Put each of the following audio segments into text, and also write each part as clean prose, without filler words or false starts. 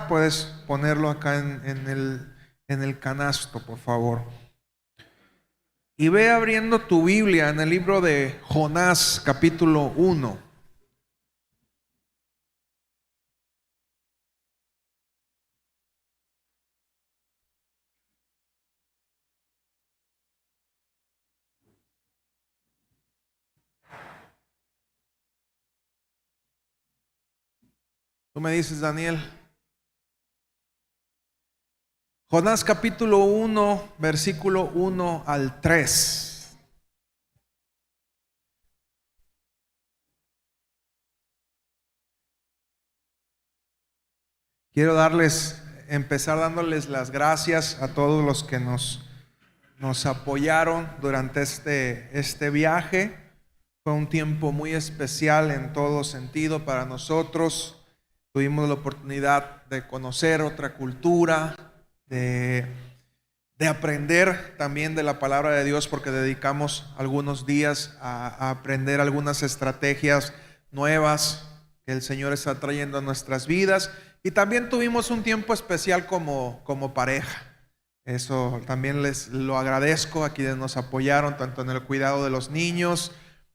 Puedes ponerlo acá en el canasto, por favor. Y ve abriendo tu Biblia en el libro de Jonás, capítulo 1. Tú me dices, Daniel. Jonás capítulo 1, versículo 1 al 3. Quiero empezar dándoles las gracias a todos los que nos apoyaron durante este viaje. Fue un tiempo muy especial en todo sentido para nosotros. Tuvimos la oportunidad de conocer otra cultura, de aprender también de la palabra de Dios, porque dedicamos algunos días a aprender algunas estrategias nuevas que el Señor está trayendo a nuestras vidas. Y también tuvimos un tiempo especial como pareja. Eso también les lo agradezco a quienes nos apoyaron, tanto en el cuidado de los niños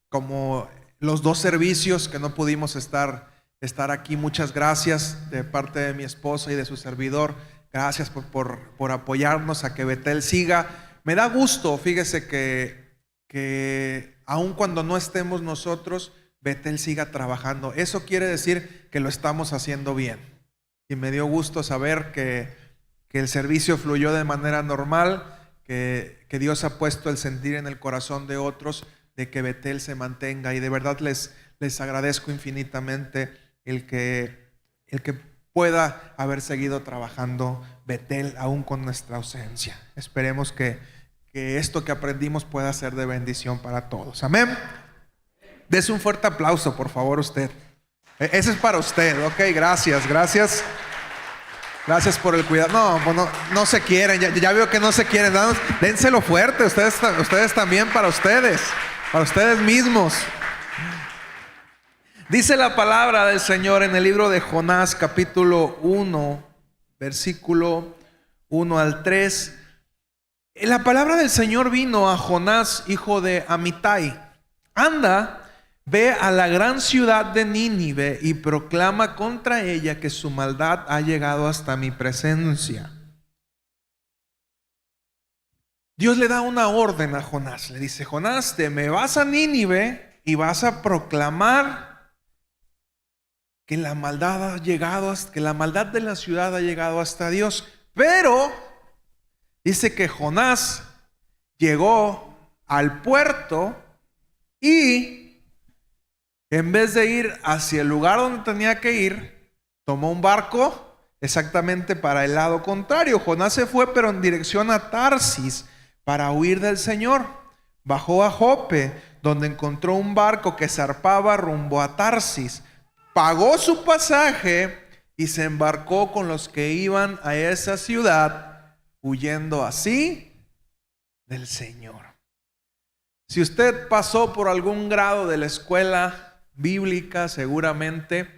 como los dos servicios que no pudimos estar aquí. Muchas gracias de parte de mi esposa y de su servidor. Gracias por apoyarnos a que Betel siga. Me da gusto, fíjese que aun cuando no estemos nosotros, Betel siga trabajando. Eso quiere decir que lo estamos haciendo bien. Y me dio gusto saber que el servicio fluyó de manera normal, que Dios ha puesto el sentir en el corazón de otros de que Betel se mantenga. Y de verdad les agradezco infinitamente el que pueda haber seguido trabajando Betel aún con nuestra ausencia. Esperemos que esto que aprendimos pueda ser de bendición para todos. Amén. Dese un fuerte aplauso, por favor, usted. Ese es para usted. Ok, gracias. Gracias por el cuidado. No se quieren. Ya veo que no se quieren. Dénselo fuerte. Ustedes también, para ustedes mismos. Dice la palabra del Señor en el libro de Jonás, capítulo 1, versículo 1 al 3. La palabra del Señor vino a Jonás, hijo de Amitai. Anda, ve a la gran ciudad de Nínive y proclama contra ella que su maldad ha llegado hasta mi presencia. Dios le da una orden a Jonás. Le dice: Jonás, te me vas a Nínive y vas a proclamar que la maldad de la ciudad ha llegado hasta Dios. Pero dice que Jonás llegó al puerto y en vez de ir hacia el lugar donde tenía que ir, tomó un barco exactamente para el lado contrario. Jonás se fue, pero en dirección a Tarsis, para huir del Señor. Bajó a Jope, donde encontró un barco que zarpaba rumbo a Tarsis. Pagó su pasaje y se embarcó con los que iban a esa ciudad, huyendo así del Señor. Si usted pasó por algún grado de la escuela bíblica, seguramente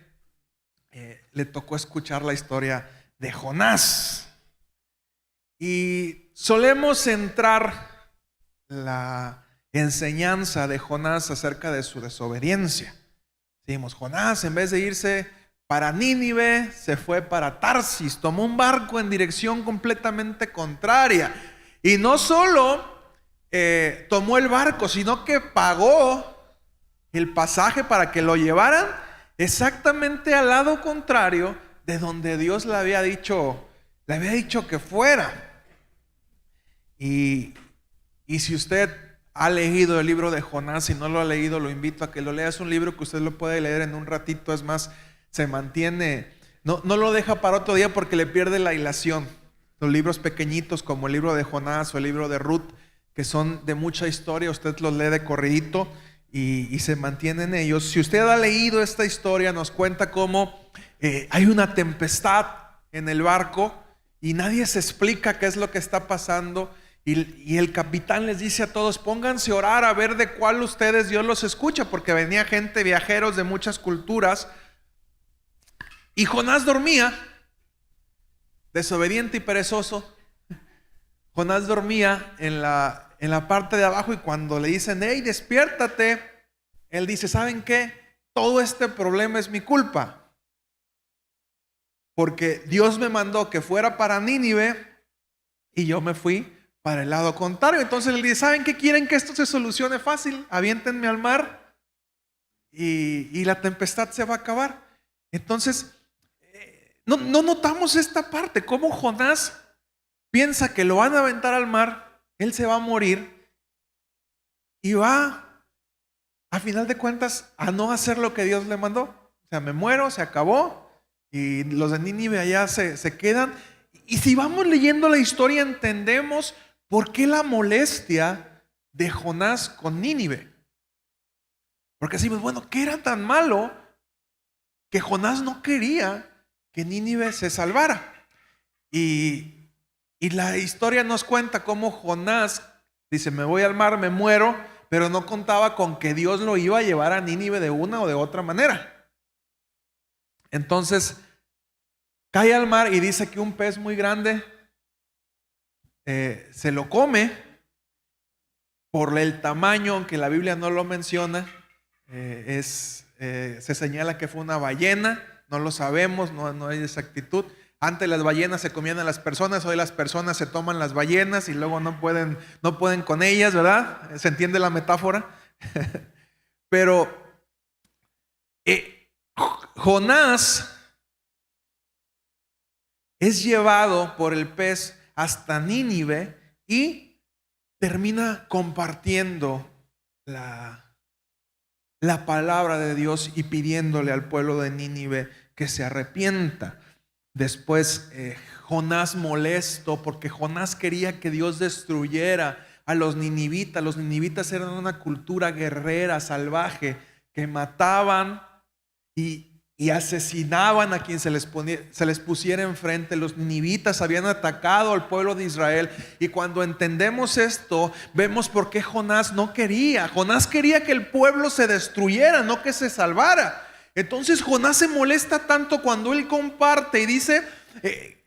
le tocó escuchar la historia de Jonás. Y solemos centrar la enseñanza de Jonás acerca de su desobediencia. Decimos: Jonás, en vez de irse para Nínive, se fue para Tarsis, tomó un barco en dirección completamente contraria. Y no solo tomó el barco, sino que pagó el pasaje para que lo llevaran exactamente al lado contrario de donde Dios le había dicho que fuera. Y si usted ha leído el libro de Jonás, si no lo ha leído, lo invito a que lo lea. Es un libro que usted lo puede leer en un ratito. Es más, se mantiene, no lo deja para otro día porque le pierde la hilación. Los libros pequeñitos como el libro de Jonás o el libro de Ruth, que son de mucha historia, usted los lee de corridito y se mantiene en ellos. Si usted ha leído esta historia, nos cuenta cómo hay una tempestad en el barco y nadie se explica qué es lo que está pasando. Y el capitán les dice a todos: pónganse a orar a ver de cuál ustedes Dios los escucha, porque venía gente, viajeros de muchas culturas. Y Jonás dormía. desobediente y perezoso. Jonás dormía en la parte de abajo y cuando le dicen, hey, despiértate, él dice, ¿saben qué? Todo este problema es mi culpa. Porque Dios me mandó que fuera para Nínive y yo me fui para el lado contrario. Entonces él dice, ¿saben qué? ¿Quieren que esto se solucione fácil? Aviéntenme al mar y la tempestad se va a acabar. Entonces, no notamos esta parte, cómo Jonás piensa que lo van a aventar al mar, él se va a morir y va, a final de cuentas, a no hacer lo que Dios le mandó. O sea, me muero, se acabó y los de Nínive allá se quedan. Y si vamos leyendo la historia, entendemos por qué la molestia de Jonás con Nínive. Porque decimos, bueno, ¿qué era tan malo que Jonás no quería que Nínive se salvara? Y la historia nos cuenta cómo Jonás dice, me voy al mar, me muero, pero no contaba con que Dios lo iba a llevar a Nínive de una o de otra manera. Entonces, cae al mar y dice que un pez muy grande se lo come por el tamaño, aunque la Biblia no lo menciona. Se señala que fue una ballena, no lo sabemos, no hay exactitud. Antes las ballenas se comían a las personas, hoy las personas se toman las ballenas y luego no pueden con ellas, ¿verdad? ¿Se entiende la metáfora? Pero Jonás es llevado por el pez hasta Nínive y termina compartiendo la palabra de Dios y pidiéndole al pueblo de Nínive que se arrepienta. Después Jonás molesto porque Jonás quería que Dios destruyera a los ninivitas. Los ninivitas eran una cultura guerrera, salvaje, que mataban y asesinaban a quien se les pusiera enfrente. Los ninivitas habían atacado al pueblo de Israel y cuando entendemos esto, vemos por qué Jonás no quería. Jonás quería que el pueblo se destruyera, no que se salvara. Entonces Jonás se molesta tanto cuando él comparte y dice,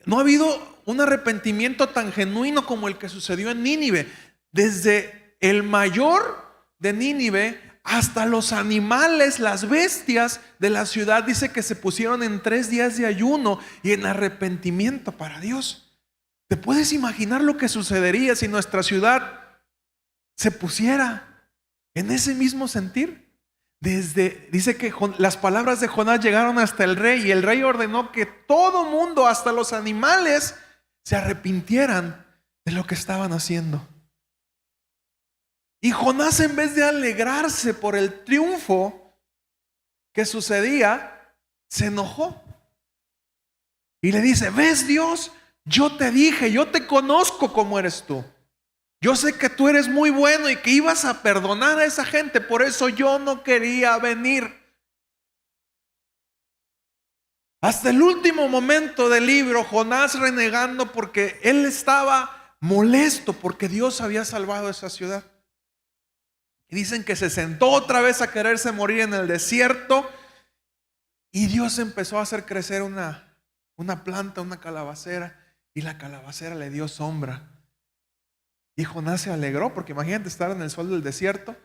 no ha habido un arrepentimiento tan genuino como el que sucedió en Nínive. Desde el mayor de Nínive hasta los animales, las bestias de la ciudad, dice que se pusieron en 3 días de ayuno y en arrepentimiento para Dios. ¿Te puedes imaginar lo que sucedería si nuestra ciudad se pusiera en ese mismo sentir? Dice que las palabras de Jonás llegaron hasta el rey y el rey ordenó que todo mundo, hasta los animales, se arrepintieran de lo que estaban haciendo. Y Jonás, en vez de alegrarse por el triunfo que sucedía, se enojó y le dice, ¿ves, Dios? Yo te dije, yo te conozco como eres tú. Yo sé que tú eres muy bueno y que ibas a perdonar a esa gente, por eso yo no quería venir. Hasta el último momento del libro, Jonás renegando porque él estaba molesto porque Dios había salvado a esa ciudad. Y dicen que se sentó otra vez a quererse morir en el desierto y Dios empezó a hacer crecer una planta, una calabacera, y la calabacera le dio sombra. Y Jonás se alegró porque imagínate estar en el sol del desierto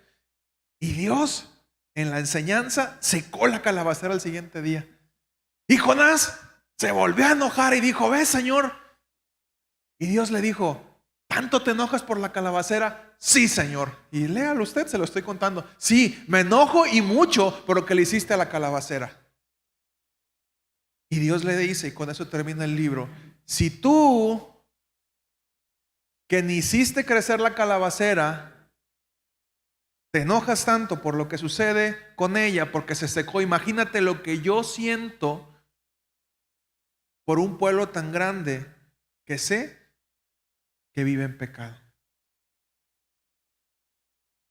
y Dios en la enseñanza secó la calabacera al siguiente día. Y Jonás se volvió a enojar y dijo, ¿ves, Señor? Y Dios le dijo, ¿tanto te enojas por la calabacera? Sí, Señor. Y léalo usted, se lo estoy contando. Sí, me enojo y mucho por lo que le hiciste a la calabacera. Y Dios le dice, y con eso termina el libro, si tú que ni hiciste crecer la calabacera, te enojas tanto por lo que sucede con ella, porque se secó, imagínate lo que yo siento por un pueblo tan grande que sé que vive en pecado.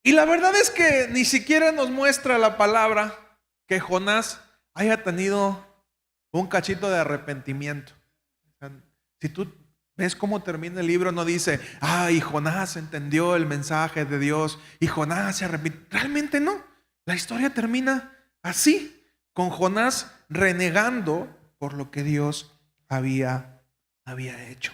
Y la verdad es que ni siquiera nos muestra la palabra que Jonás haya tenido un cachito de arrepentimiento. Si tú ves cómo termina el libro, no dice, y Jonás entendió el mensaje de Dios y Jonás se arrepintió. Realmente no. La historia termina así, con Jonás renegando por lo que Dios había había hecho.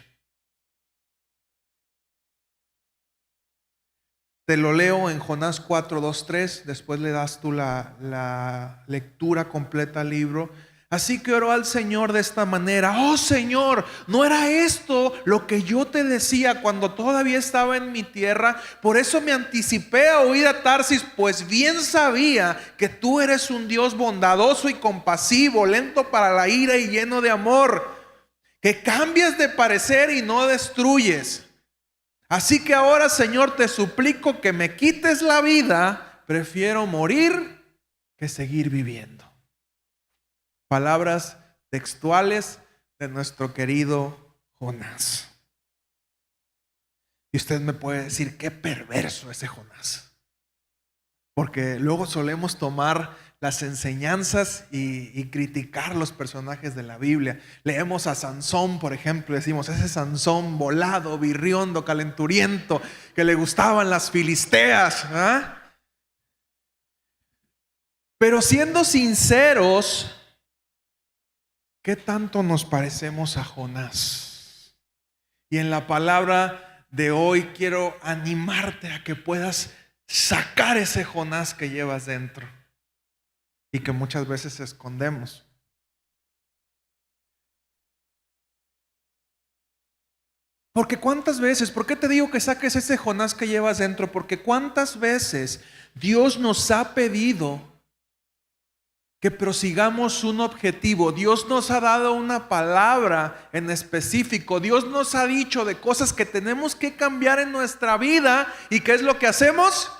Te lo leo en Jonás 4, 2, 3. Después le das tú la lectura completa al libro. Así que oró al Señor de esta manera: oh Señor, ¿no era esto lo que yo te decía cuando todavía estaba en mi tierra? Por eso me anticipé a huir a Tarsis, pues bien sabía que tú eres un Dios bondadoso y compasivo, lento para la ira y lleno de amor, que cambias de parecer y no destruyes. Así que ahora, Señor, te suplico que me quites la vida. Prefiero morir que seguir viviendo. Palabras textuales de nuestro querido Jonás. Y usted me puede decir: qué perverso ese Jonás. Porque luego solemos tomar las enseñanzas y criticar los personajes de la Biblia. Leemos a Sansón, por ejemplo, y decimos: ese Sansón volado, birriondo, calenturiento, que le gustaban las filisteas, ¿eh? Pero siendo sinceros, ¿qué tanto nos parecemos a Jonás? Y en la palabra de hoy quiero animarte a que puedas sacar ese Jonás que llevas dentro y que muchas veces escondemos. Porque cuántas veces, ¿por qué te digo que saques ese Jonás que llevas dentro? Porque cuántas veces Dios nos ha pedido que prosigamos un objetivo. Dios nos ha dado una palabra en específico. Dios nos ha dicho de cosas que tenemos que cambiar en nuestra vida. ¿Y qué es lo que hacemos?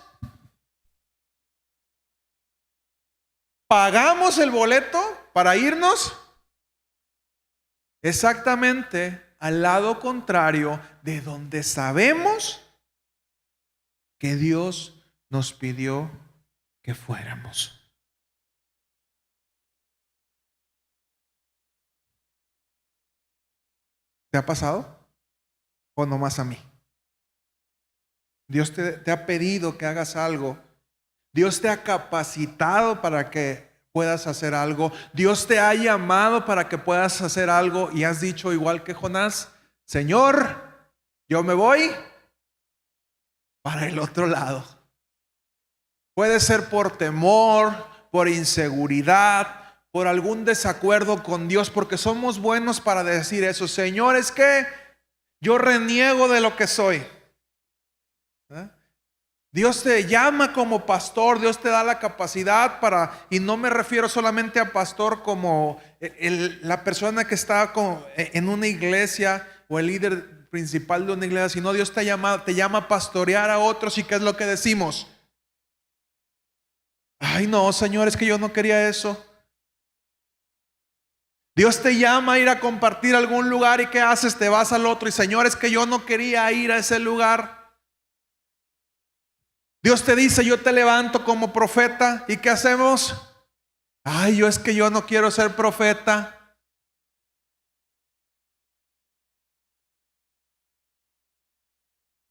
Pagamos el boleto para irnos exactamente al lado contrario de donde sabemos que Dios nos pidió que fuéramos. ¿Te ha pasado? ¿O nomás a mí? Dios te ha pedido que hagas algo. Dios te ha capacitado para que puedas hacer algo. Dios te ha llamado para que puedas hacer algo y has dicho igual que Jonás: Señor, yo me voy para el otro lado. Puede ser por temor, por inseguridad, por algún desacuerdo con Dios, porque somos buenos para decir eso. Señor, es que yo reniego de lo que soy. ¿Eh? Dios te llama como pastor, Dios te da la capacidad para, y no me refiero solamente a pastor como la persona que está en una iglesia o el líder principal de una iglesia, sino Dios te llama a pastorear a otros. ¿Y qué es lo que decimos? Ay no, Señor, es que yo no quería eso. Dios te llama a ir a compartir algún lugar y ¿qué haces? Te vas al otro y Señor, es que yo no quería ir a ese lugar. Dios te dice: yo te levanto como profeta, ¿y qué hacemos? Ay, es que yo no quiero ser profeta.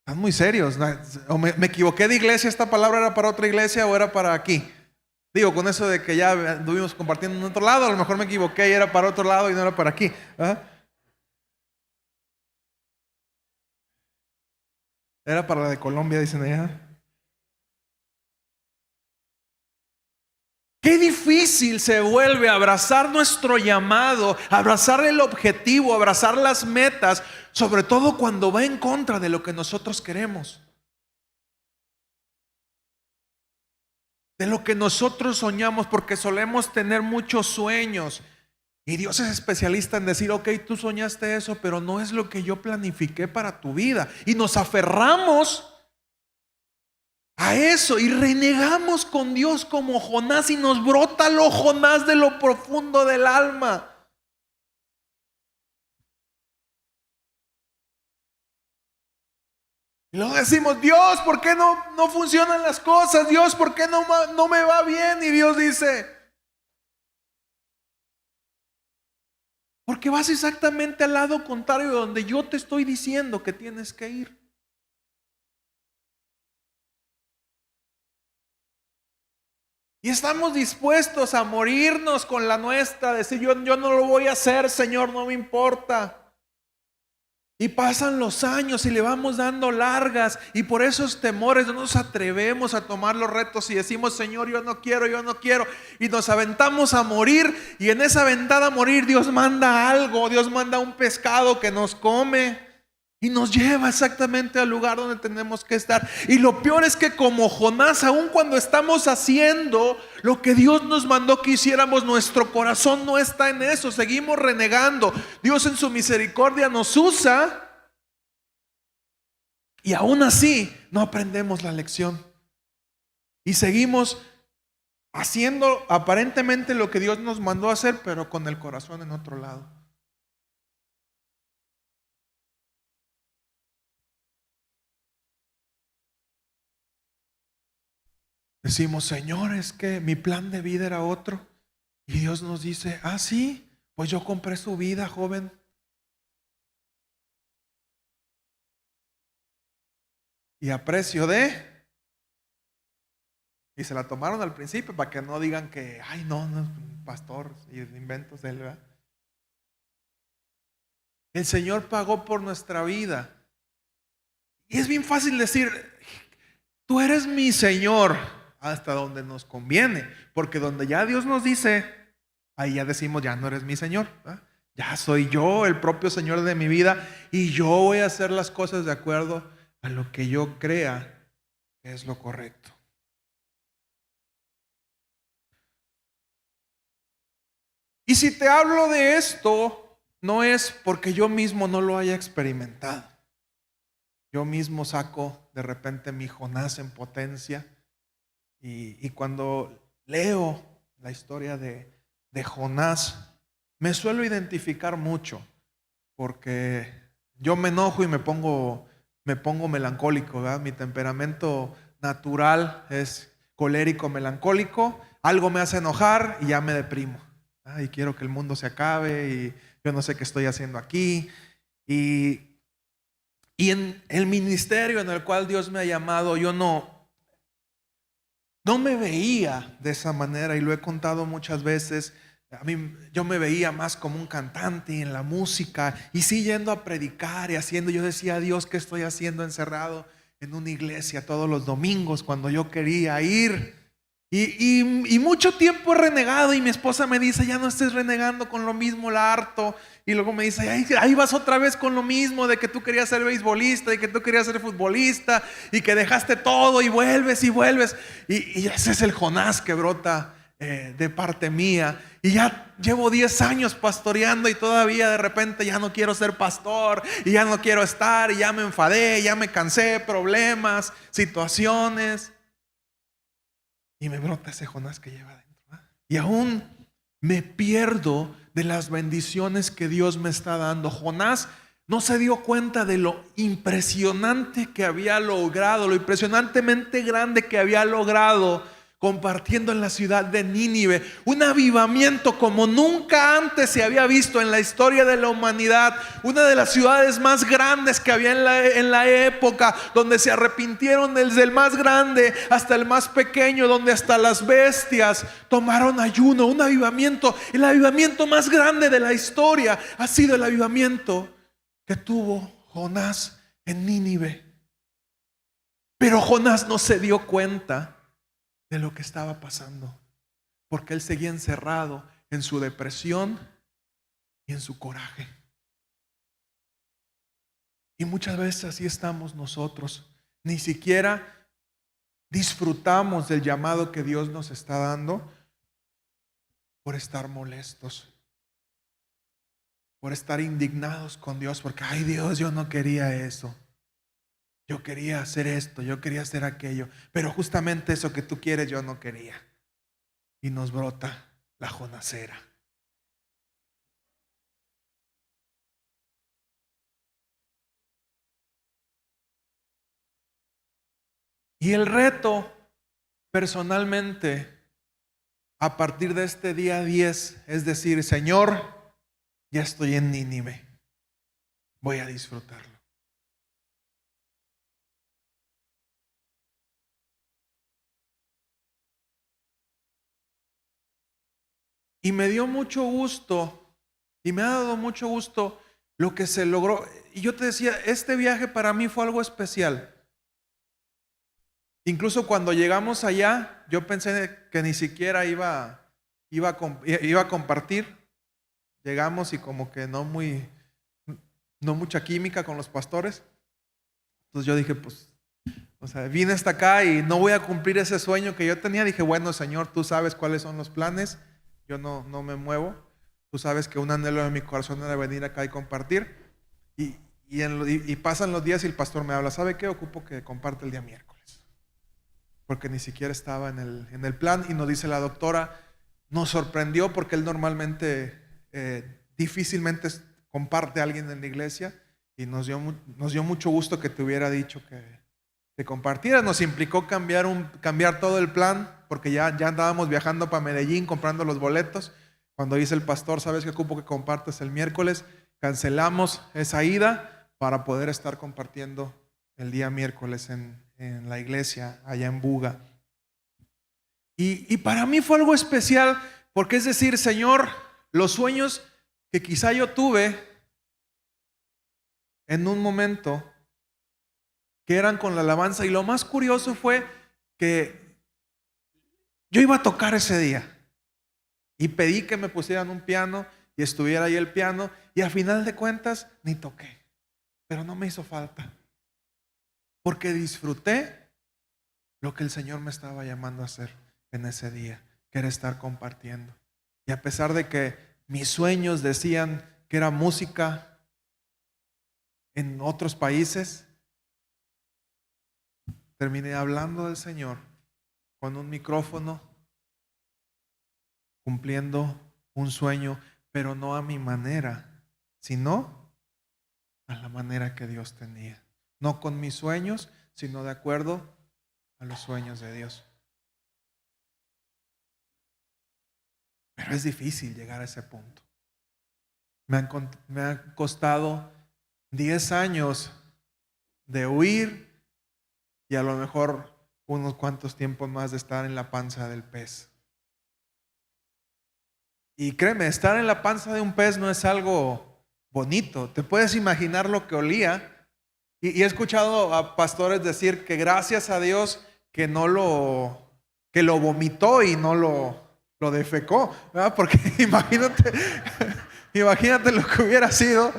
Están muy serios, ¿no? ¿O me equivoqué de iglesia? ¿Esta palabra era para otra iglesia o era para aquí? Digo, con eso de que ya estuvimos compartiendo en otro lado, a lo mejor me equivoqué y era para otro lado y no era para aquí. ¿Ah? Era para la de Colombia, dicen allá. Qué difícil se vuelve abrazar nuestro llamado, abrazar el objetivo, abrazar las metas, sobre todo cuando va en contra de lo que nosotros queremos, de lo que nosotros soñamos, porque solemos tener muchos sueños. Y Dios es especialista en decir: ok, tú soñaste eso, pero no es lo que yo planifiqué para tu vida. Y nos aferramos a eso y renegamos con Dios como Jonás y nos brota lo Jonás de lo profundo del alma. Y luego decimos: Dios, ¿por qué no funcionan las cosas? Dios, ¿por qué no me va bien? Y Dios dice: porque vas exactamente al lado contrario de donde yo te estoy diciendo que tienes que ir. Y estamos dispuestos a morirnos con la nuestra, decir: yo no lo voy a hacer, Señor, no me importa. Y pasan los años y le vamos dando largas, y por esos temores no nos atrevemos a tomar los retos y decimos: Señor, yo no quiero, y nos aventamos a morir. Y en esa aventada a morir Dios manda algo, Dios manda un pescado que nos come y nos lleva exactamente al lugar donde tenemos que estar. Y lo peor es que, como Jonás, aun cuando estamos haciendo lo que Dios nos mandó que hiciéramos, nuestro corazón no está en eso, seguimos renegando. Dios en su misericordia nos usa y aún así no aprendemos la lección y seguimos haciendo aparentemente lo que Dios nos mandó a hacer, pero con el corazón en otro lado. Decimos: Señor, es que mi plan de vida era otro. Y Dios nos dice: ah, sí, pues yo compré su vida, joven. Y a precio de... Y se la tomaron al principio para que no digan que: ay, no, pastor, y inventos de él, ¿verdad? El Señor pagó por nuestra vida. Y es bien fácil decir: tú eres mi Señor, hasta donde nos conviene. Porque donde ya Dios nos dice, ahí ya decimos: ya no eres mi Señor, ¿verdad? Ya soy yo el propio Señor de mi vida, y yo voy a hacer las cosas de acuerdo a lo que yo crea que es lo correcto. Y si te hablo de esto, no es porque yo mismo no lo haya experimentado. Yo mismo saco de repente mi Jonás en potencia, y cuando leo la historia de Jonás, me suelo identificar mucho, porque yo me enojo y me pongo melancólico, ¿verdad? Mi temperamento natural es colérico, melancólico. Algo me hace enojar y ya me deprimo. Y quiero que el mundo se acabe y yo no sé qué estoy haciendo aquí. Y en el ministerio en el cual Dios me ha llamado, yo no me veía de esa manera, y lo he contado muchas veces. Yo me veía más como un cantante en la música, y sí, yendo a predicar y haciendo. Yo decía: Dios, ¿qué estoy haciendo encerrado en una iglesia todos los domingos cuando yo quería ir? Y mucho tiempo he renegado, y mi esposa me dice: ya no estés renegando con lo mismo, la harto. Y luego me dice: ahí vas otra vez con lo mismo, de que tú querías ser beisbolista y que tú querías ser futbolista y que dejaste todo y vuelves y vuelves. Y ese es el Jonás que brota de parte mía. Y ya llevo 10 años pastoreando, y todavía de repente ya no quiero ser pastor, y ya no quiero estar, y ya me enfadé, ya me cansé, problemas, situaciones. Y me brota ese Jonás que lleva adentro, ¿verdad? Y aún me pierdo de las bendiciones que Dios me está dando. Jonás no se dio cuenta de lo impresionante que había logrado, lo impresionantemente grande que había logrado, compartiendo en la ciudad de Nínive un avivamiento como nunca antes se había visto en la historia de la humanidad. Una de las ciudades más grandes que había en la época, donde se arrepintieron desde el más grande hasta el más pequeño, donde hasta las bestias tomaron ayuno. Un avivamiento, el avivamiento más grande de la historia ha sido el avivamiento que tuvo Jonás en Nínive. Pero Jonás no se dio cuenta de lo que estaba pasando, porque él seguía encerrado en su depresión y en su coraje. Y muchas veces así estamos nosotros. Ni siquiera disfrutamos del llamado que Dios nos está dando, por estar molestos, por estar indignados con Dios, porque: ay, Dios, yo no quería eso. Yo quería hacer esto, yo quería hacer aquello, pero justamente eso que tú quieres yo no quería. Y nos brota la jonacera. Y el reto, personalmente, a partir de este día 10, es decir: Señor, ya estoy en Nínive, voy a disfrutarlo. Y me dio mucho gusto, y me ha dado mucho gusto lo que se logró. y yo te decía, este viaje para mí fue algo especial. Incluso cuando llegamos allá, yo pensé que ni siquiera iba a compartir. Llegamos y como que no mucha química con los pastores. Entonces yo dije, pues, o sea, vine hasta acá y no voy a cumplir ese sueño que yo tenía. Dije, bueno, Señor, tú sabes cuáles son los planes. Yo no me muevo. Tú sabes que un anhelo de mi corazón era venir acá y compartir. Y pasan los días y el pastor me habla, ¿sabe qué? Ocupo que comparte el día miércoles. Porque ni siquiera estaba en el plan. Y nos dice la doctora, nos sorprendió porque él normalmente difícilmente comparte a alguien en la iglesia. Y nos dio mucho gusto que te hubiera dicho que compartiera. Nos implicó cambiar todo el plan, porque ya andábamos viajando para Medellín comprando los boletos. Cuando dice el pastor, ¿sabes qué ocupo que compartas el miércoles? Cancelamos esa ida para poder estar compartiendo el día miércoles en la iglesia allá en Buga. Y para mí fue algo especial, porque es decir, Señor, los sueños que quizá yo tuve en un momento, que eran con la alabanza, y lo más curioso fue que yo iba a tocar ese día y pedí que me pusieran un piano y estuviera ahí el piano, y a final de cuentas ni toqué, pero no me hizo falta, porque disfruté lo que el Señor me estaba llamando a hacer en ese día, que era estar compartiendo. Y a pesar de que mis sueños decían que era música en otros países, terminé hablando del Señor con un micrófono, cumpliendo un sueño, pero no a mi manera, sino a la manera que Dios tenía. No con mis sueños, sino de acuerdo a los sueños de Dios. Pero es difícil llegar a ese punto. Me ha costado 10 años de huir y a lo mejor unos cuantos tiempos más de estar en la panza del pez. Y créeme, estar en la panza de un pez no es algo bonito. Te puedes imaginar lo que olía. Y he escuchado a pastores decir que gracias a Dios que lo vomitó y no lo defecó, ¿verdad? Porque imagínate lo que hubiera sido.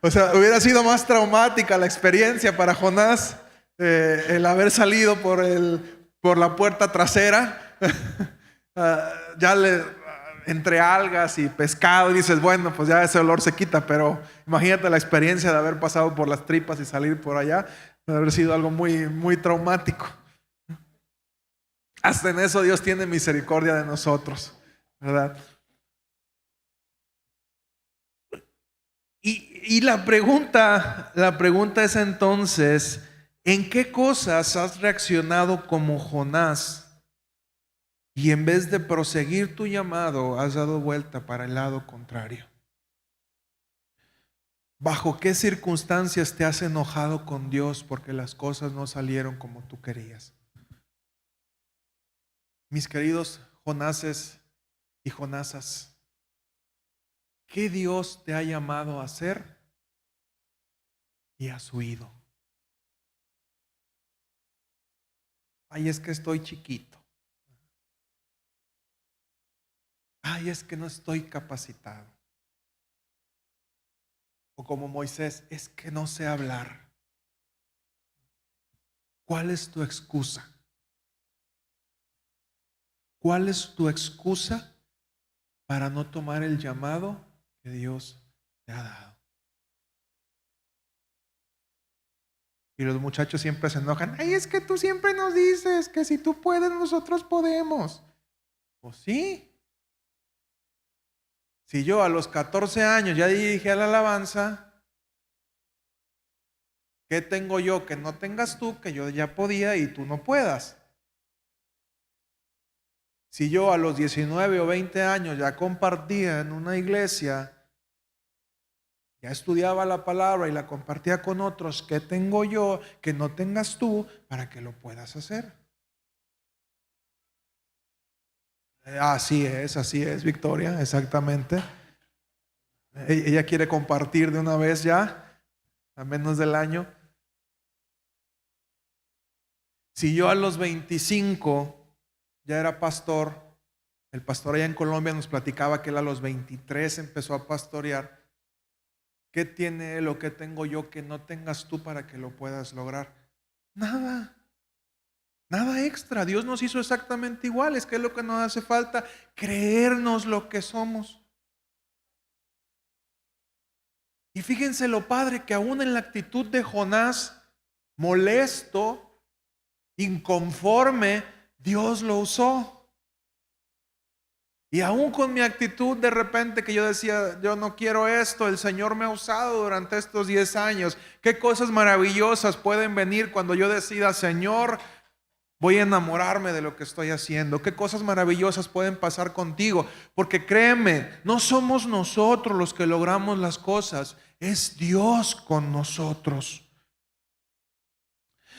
O sea, hubiera sido más traumática la experiencia para Jonás, el haber salido por la puerta trasera, entre algas y pescado, y dices, bueno, pues ya ese olor se quita, pero imagínate la experiencia de haber pasado por las tripas y salir por allá, de haber sido algo muy, muy traumático. Hasta en eso Dios tiene misericordia de nosotros, ¿verdad? Y la pregunta es entonces, ¿en qué cosas has reaccionado como Jonás? Y en vez de proseguir tu llamado, has dado vuelta para el lado contrario. ¿Bajo qué circunstancias te has enojado con Dios porque las cosas no salieron como tú querías? Mis queridos Jonases y Jonasas, ¿qué Dios te ha llamado a hacer y has huido? Ay, es que estoy chiquito. Ay, es que no estoy capacitado. O como Moisés, es que no sé hablar. ¿Cuál es tu excusa? ¿Cuál es tu excusa para no tomar el llamado que Dios te ha dado? Y los muchachos siempre se enojan. Ay, es que tú siempre nos dices que si tú puedes, nosotros podemos. Pues sí. Si yo a los 14 años ya dirigí la alabanza, ¿qué tengo yo que no tengas tú, que yo ya podía y tú no puedas? Si yo a los 19 o 20 años ya compartía en una iglesia, ya estudiaba la palabra y la compartía con otros, ¿qué tengo yo que no tengas tú para que lo puedas hacer? Así es, Victoria, exactamente. Ella quiere compartir de una vez ya. a menos del año. Si yo a los 25 ya era pastor, el pastor allá en Colombia nos platicaba que él a los 23 empezó a pastorear. ¿Qué tiene él o qué tengo yo que no tengas tú para que lo puedas lograr? Nada. Nada extra. Dios nos hizo exactamente iguales. ¿Qué es lo que nos hace falta? Creernos lo que somos. Y fíjense lo padre que aún en la actitud de Jonás, molesto, inconforme, Dios lo usó. Y aún con mi actitud de repente que yo decía, yo no quiero esto, el Señor me ha usado durante estos 10 años. Qué cosas maravillosas pueden venir cuando yo decida, Señor, voy a enamorarme de lo que estoy haciendo. Qué cosas maravillosas pueden pasar contigo. Porque créeme, no somos nosotros los que logramos las cosas, es Dios con nosotros.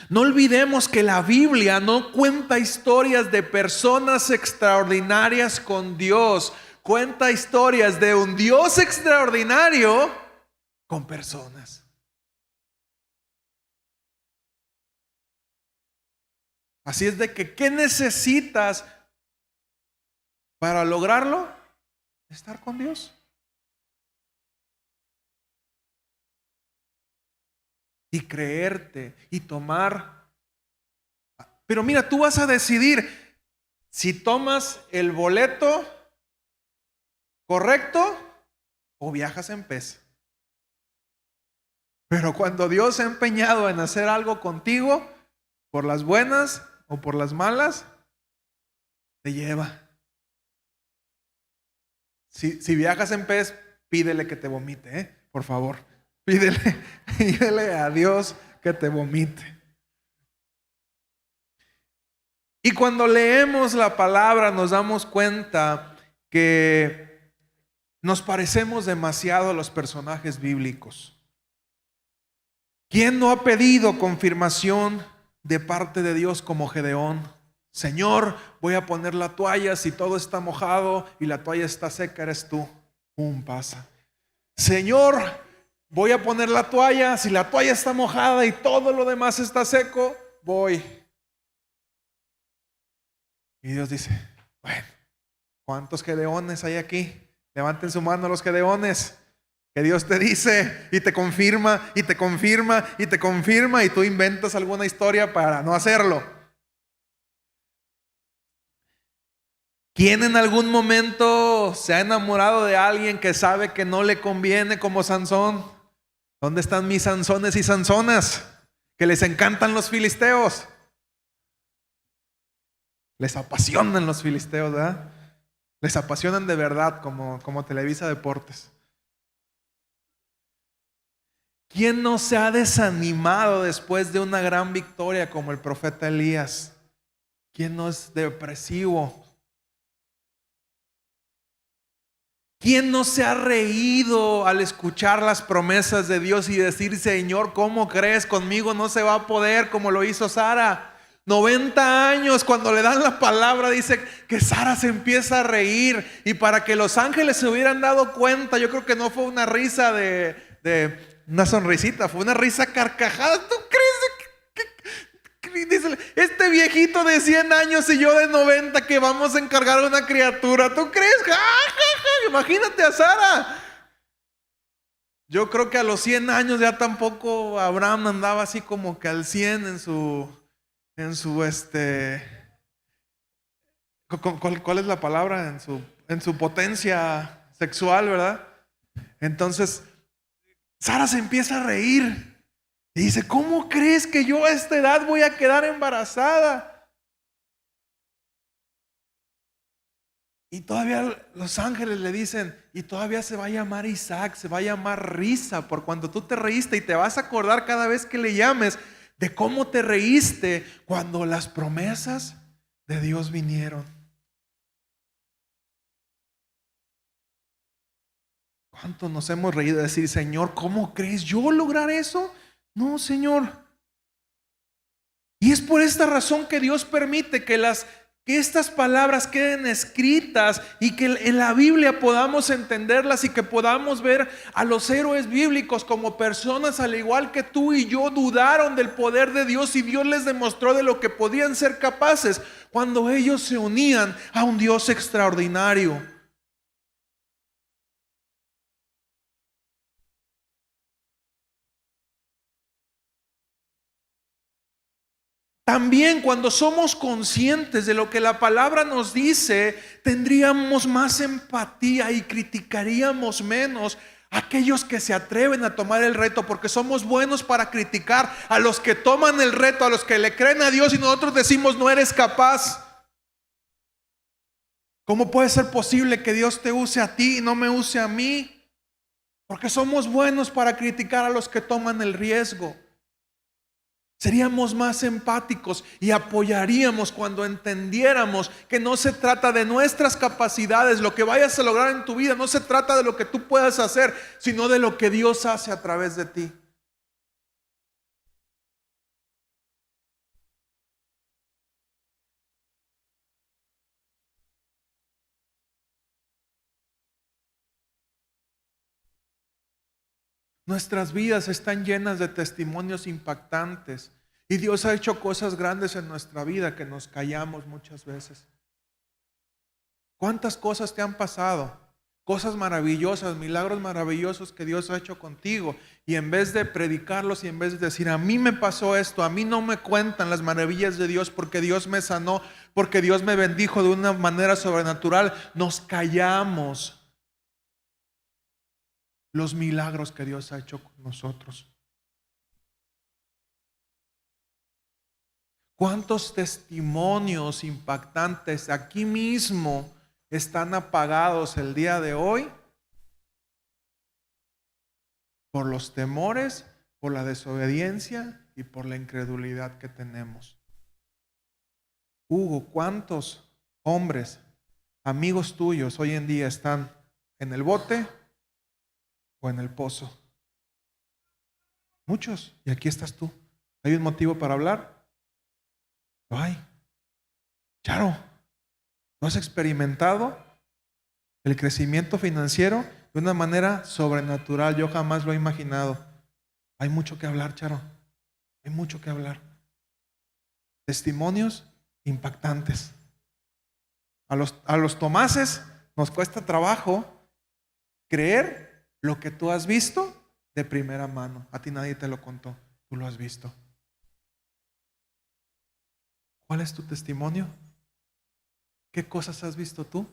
No olvidemos que la Biblia no cuenta historias de personas extraordinarias con Dios. Cuenta historias de un Dios extraordinario con personas. Así es de que, ¿qué necesitas para lograrlo? Estar con Dios. Y creerte y tomar. Pero mira, tú vas a decidir si tomas el boleto correcto o viajas en pez. Pero cuando Dios se ha empeñado en hacer algo contigo, por las buenas o por las malas, te lleva. Si viajas en pez, pídele que te vomite, por favor. Pídele a Dios que te vomite. Y cuando leemos la palabra nos damos cuenta que nos parecemos demasiado a los personajes bíblicos. ¿Quién no ha pedido confirmación de parte de Dios como Gedeón? Señor, voy a poner la toalla, si todo está mojado y la toalla está seca, eres tú. Pasa. Señor, voy a poner la toalla, si la toalla está mojada y todo lo demás está seco, voy. Y Dios dice, bueno, ¿cuántos Gedeones hay aquí? Levanten su mano los Gedeones. Que Dios te dice y te confirma y te confirma y te confirma y tú inventas alguna historia para no hacerlo. ¿Quién en algún momento se ha enamorado de alguien que sabe que no le conviene como Sansón? ¿Dónde están mis Sansones y Sansonas? Que les encantan los filisteos. Les apasionan los filisteos, ¿verdad? Les apasionan de verdad como Televisa Deportes. ¿Quién no se ha desanimado después de una gran victoria como el profeta Elías? ¿Quién no es depresivo? ¿Quién no se ha reído al escuchar las promesas de Dios y decir, Señor, ¿cómo crees? Conmigo no se va a poder, como lo hizo Sara. 90 años, cuando le dan la palabra, dice que Sara se empieza a reír. Y para que los ángeles se hubieran dado cuenta, yo creo que no fue una risa de una sonrisita, fue una risa carcajada. ¿Tú crees? Dice, este viejito de 100 años y yo de 90 que vamos a encargar a una criatura. ¿Tú crees? ¡Ja, ja, ja! Imagínate a Sara. Yo creo que a los 100 años ya tampoco Abraham andaba así como que al 100 ¿cuál es la palabra? En su potencia sexual, ¿verdad? Entonces Sara se empieza a reír y dice, ¿cómo crees que yo a esta edad voy a quedar embarazada? Y todavía los ángeles le dicen, y todavía se va a llamar Isaac, se va a llamar risa, por cuando tú te reíste, y te vas a acordar cada vez que le llames de cómo te reíste cuando las promesas de Dios vinieron. ¿Cuánto nos hemos reído de decir, Señor, ¿cómo crees yo lograr eso? No, Señor. Y es por esta razón que Dios permite que las Que estas palabras queden escritas y que en la Biblia podamos entenderlas y que podamos ver a los héroes bíblicos como personas al igual que tú y yo dudaron del poder de Dios y Dios les demostró de lo que podían ser capaces cuando ellos se unían a un Dios extraordinario. También cuando somos conscientes de lo que la palabra nos dice, tendríamos más empatía y criticaríamos menos a aquellos que se atreven a tomar el reto, porque somos buenos para criticar a los que toman el reto, a los que le creen a Dios y nosotros decimos no eres capaz. ¿Cómo puede ser posible que Dios te use a ti y no me use a mí? Porque somos buenos para criticar a los que toman el riesgo. Seríamos más empáticos y apoyaríamos cuando entendiéramos que no se trata de nuestras capacidades, lo que vayas a lograr en tu vida, no se trata de lo que tú puedas hacer, sino de lo que Dios hace a través de ti. Nuestras vidas están llenas de testimonios impactantes y Dios ha hecho cosas grandes en nuestra vida que nos callamos muchas veces. ¿Cuántas cosas te han pasado? Cosas maravillosas, milagros maravillosos que Dios ha hecho contigo. Y en vez de predicarlos y en vez de decir, a mí me pasó esto, a mí no me cuentan las maravillas de Dios porque Dios me sanó, porque Dios me bendijo de una manera sobrenatural, nos callamos los milagros que Dios ha hecho con nosotros. ¿Cuántos testimonios impactantes aquí mismo están apagados el día de hoy por los temores, por la desobediencia y por la incredulidad que tenemos? Hugo, ¿cuántos hombres, amigos tuyos hoy en día están en el bote o en el pozo? Muchos. Y aquí estás tú. ¿Hay un motivo para hablar? Lo hay. Charo, ¿no has experimentado el crecimiento financiero de una manera sobrenatural? Yo jamás lo he imaginado. Hay mucho que hablar, Charo. Hay mucho que hablar. Testimonios impactantes. A los Tomases nos cuesta trabajo creer lo que tú has visto de primera mano. A ti nadie te lo contó, tú lo has visto. ¿Cuál es tu testimonio? ¿Qué cosas has visto tú?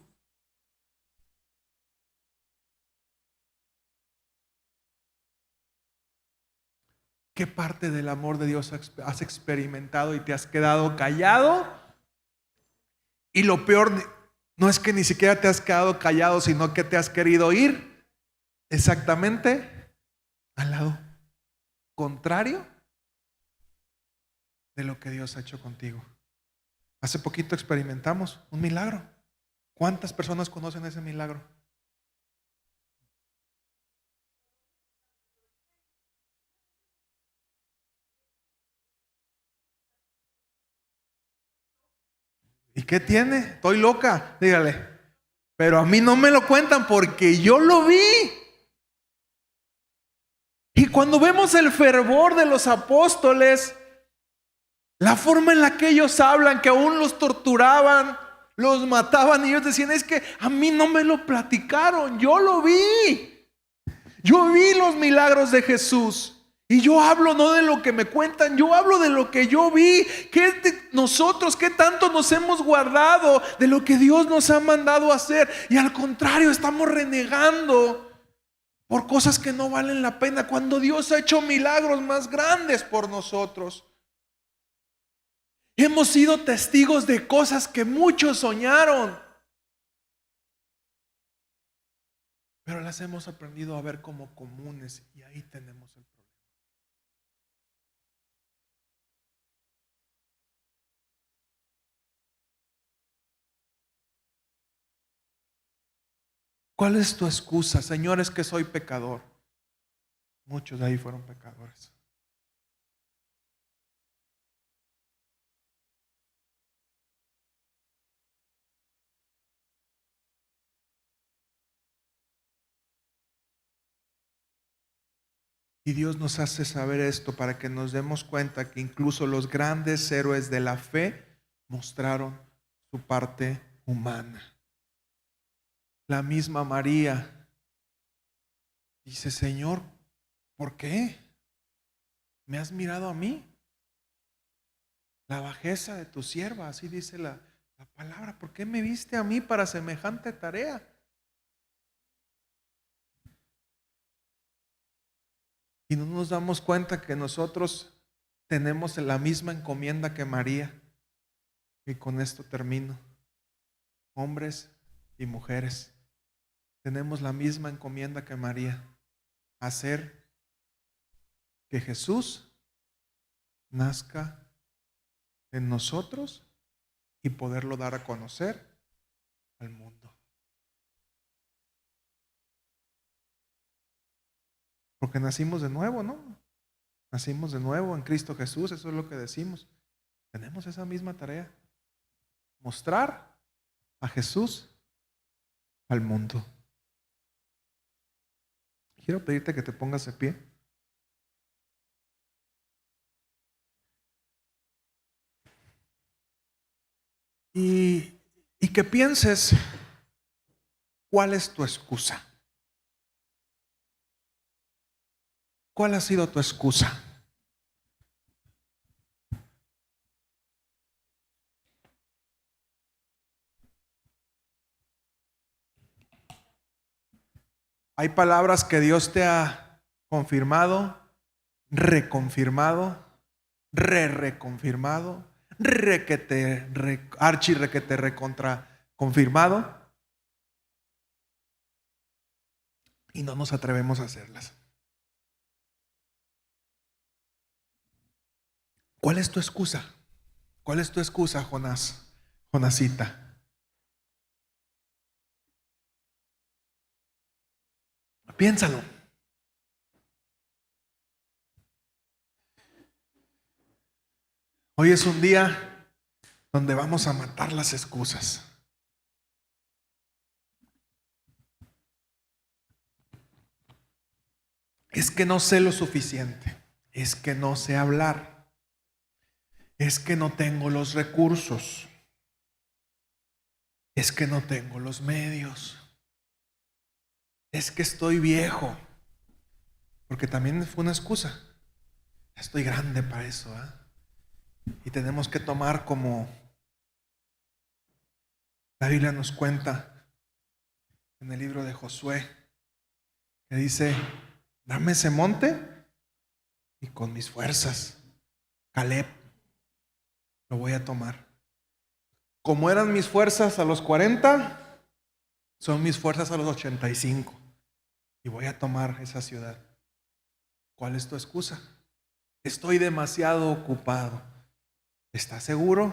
¿Qué parte del amor de Dios has experimentado y te has quedado callado? Y lo peor no es que ni siquiera te has quedado callado, sino que te has querido ir exactamente al lado contrario de lo que Dios ha hecho contigo. Hace poquito experimentamos un milagro. ¿Cuántas personas conocen ese milagro? ¿Y qué tiene? Estoy loca, dígale. Pero a mí no me lo cuentan porque yo lo vi. Y cuando vemos el fervor de los apóstoles, la forma en la que ellos hablan, que aún los torturaban, los mataban, y ellos decían, es que a mí no me lo platicaron, yo lo vi. Yo vi los milagros de Jesús. Y yo hablo no de lo que me cuentan, yo hablo de lo que yo vi. Nosotros, ¿qué tanto nos hemos guardado de lo que Dios nos ha mandado a hacer? Y al contrario, estamos renegando por cosas que no valen la pena, cuando Dios ha hecho milagros más grandes por nosotros. Hemos sido testigos de cosas que muchos soñaron, pero las hemos aprendido a ver como comunes, y ahí tenemos el problema. ¿Cuál es tu excusa? Señor, es que soy pecador. Muchos de ahí fueron pecadores. Y Dios nos hace saber esto para que nos demos cuenta que incluso los grandes héroes de la fe mostraron su parte humana. La misma María dice: Señor, ¿por qué me has mirado a mí? La bajeza de tu sierva, así dice la palabra. ¿Por qué me viste a mí para semejante tarea? Y no nos damos cuenta que nosotros tenemos la misma encomienda que María. Y con esto termino. Hombres y mujeres, tenemos la misma encomienda que María: hacer que Jesús nazca en nosotros y poderlo dar a conocer al mundo. Porque nacimos de nuevo, ¿no? Nacimos de nuevo en Cristo Jesús, eso es lo que decimos. Tenemos esa misma tarea: mostrar a Jesús al mundo. Quiero pedirte que te pongas de pie. Y que pienses, ¿cuál es tu excusa? ¿Cuál ha sido tu excusa? Hay palabras que Dios te ha confirmado, reconfirmado, reconfirmado, archi requete recontra confirmado, y no nos atrevemos a hacerlas. ¿Cuál es tu excusa? ¿Cuál es tu excusa, Jonasita? Piénsalo. Hoy es un día donde vamos a matar las excusas. Es que no sé lo suficiente. Es que no sé hablar. Es que no tengo los recursos. Es que no tengo los medios. Es que estoy viejo. Porque también fue una excusa. Estoy grande para eso, ¿eh? Y tenemos que tomar como la Biblia nos cuenta en el libro de Josué, que dice: dame ese monte y con mis fuerzas, Caleb, lo voy a tomar. Como eran mis fuerzas a los 40, son mis fuerzas a los 85. Y voy a tomar esa ciudad. ¿Cuál es tu excusa? Estoy demasiado ocupado. ¿Estás seguro?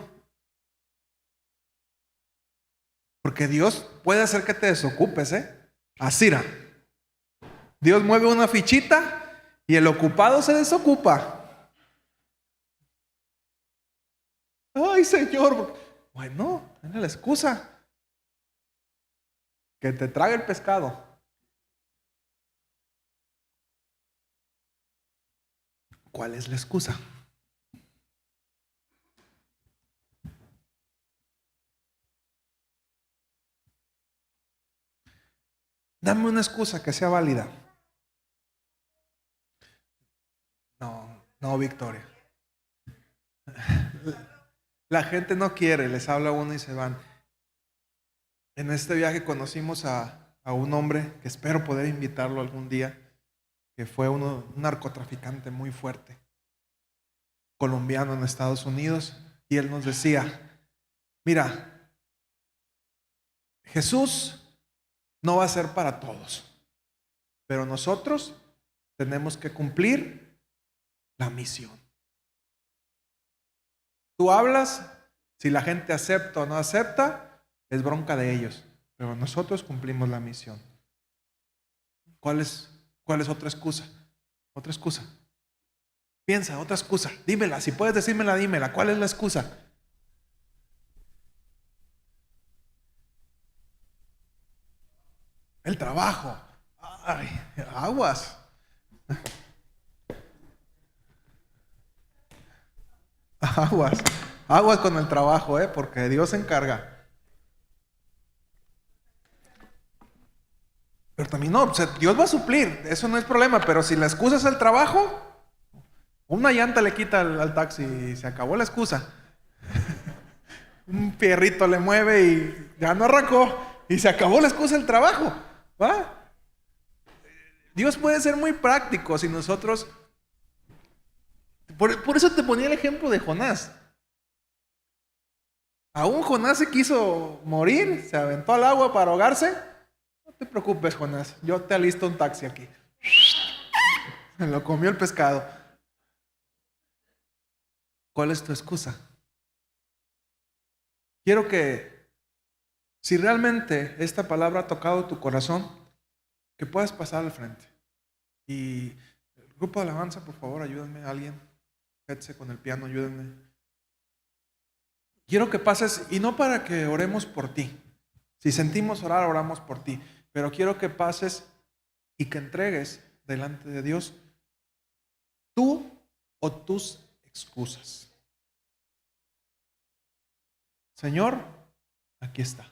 Porque Dios puede hacer que te desocupes, Asira. Dios mueve una fichita y el ocupado se desocupa. Ay, Señor. Bueno, es la excusa. Que te trague el pescado. ¿Cuál es la excusa? Dame una excusa que sea válida. No, Victoria. La gente no quiere, les habla uno y se van. En este viaje conocimos a un hombre que espero poder invitarlo algún día, que fue un narcotraficante muy fuerte, colombiano en Estados Unidos, y él nos decía: mira, Jesús no va a ser para todos, pero nosotros tenemos que cumplir la misión. Tú hablas, si la gente acepta o no acepta, es bronca de ellos, pero nosotros cumplimos la misión. ¿Cuál es otra excusa? Otra excusa. Piensa, otra excusa. Dímela, si puedes decírmela, dímela. ¿Cuál es la excusa? El trabajo. Ay, aguas. Aguas con el trabajo, porque Dios se encarga. Pero también no, o sea, Dios va a suplir, eso no es problema, pero si la excusa es el trabajo, una llanta le quita al taxi y se acabó la excusa. Un fierrito le mueve y ya no arrancó y se acabó la excusa del trabajo, ¿va? Dios puede ser muy práctico si nosotros... Por eso te ponía el ejemplo de Jonás. Aún Jonás se quiso morir, se aventó al agua para ahogarse. No te preocupes, Jonás, yo te alisto un taxi aquí. Se lo comió el pescado. ¿Cuál es tu excusa? Quiero que, si realmente esta palabra ha tocado tu corazón, que puedas pasar al frente. Y el grupo de alabanza, por favor, ayúdenme, alguien. Quédese con el piano, ayúdenme. Quiero que pases, y no para que oremos por ti. Si sentimos orar, oramos por ti. Pero quiero que pases y que entregues delante de Dios tú o tus excusas. Señor, aquí está.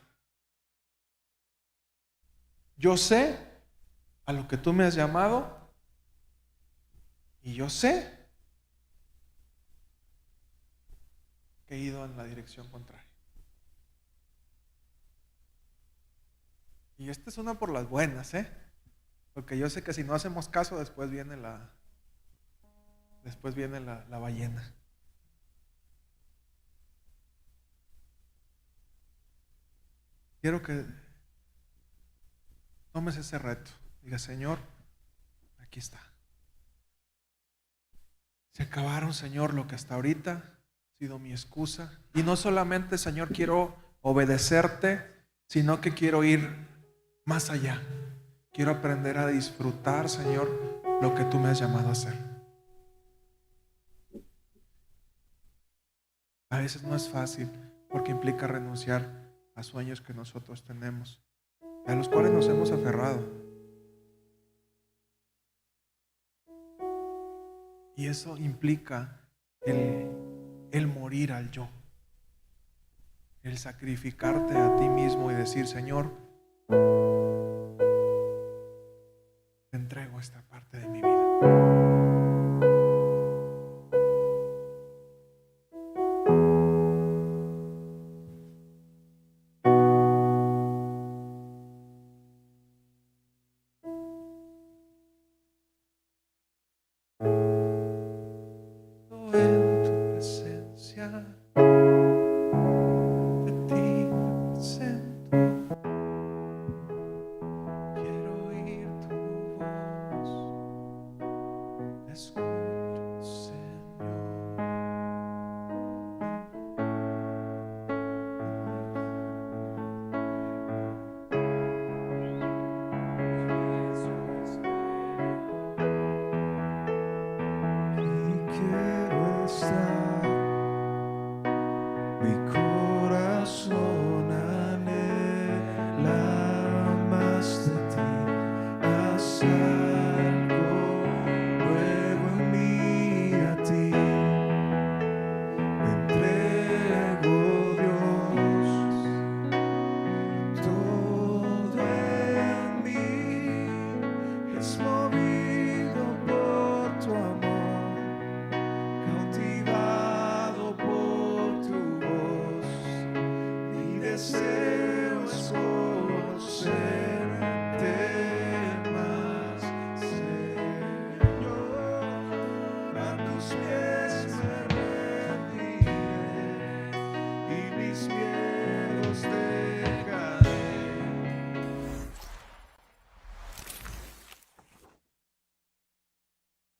Yo sé a lo que tú me has llamado y yo sé que he ido en la dirección contraria. Y esta es una por las buenas, porque yo sé que si no hacemos caso, después viene la ballena. Quiero que tomes ese reto. Diga, Señor, aquí está. Se acabaron, Señor, lo que hasta ahorita ha sido mi excusa. Y no solamente, Señor, quiero obedecerte, sino que quiero ir más allá. Quiero aprender a disfrutar, Señor, lo que tú me has llamado a hacer. A veces no es fácil porque implica renunciar a sueños que nosotros tenemos, a los cuales nos hemos aferrado. Y eso implica el morir al yo, el sacrificarte a ti mismo y decir, Señor, te entrego esta parte de mi vida. En tu presencia, de ti me presento. Quiero oír tu voz, escucho, Señor. Y quiero estar, mi corazón anhela más de ti, haz algo nuevo en mí, a ti me entrego, Dios, todo en mí es movido por tu amor, cautivado por tu voz. Mi deseo es conocerte más, Señor, a tus pies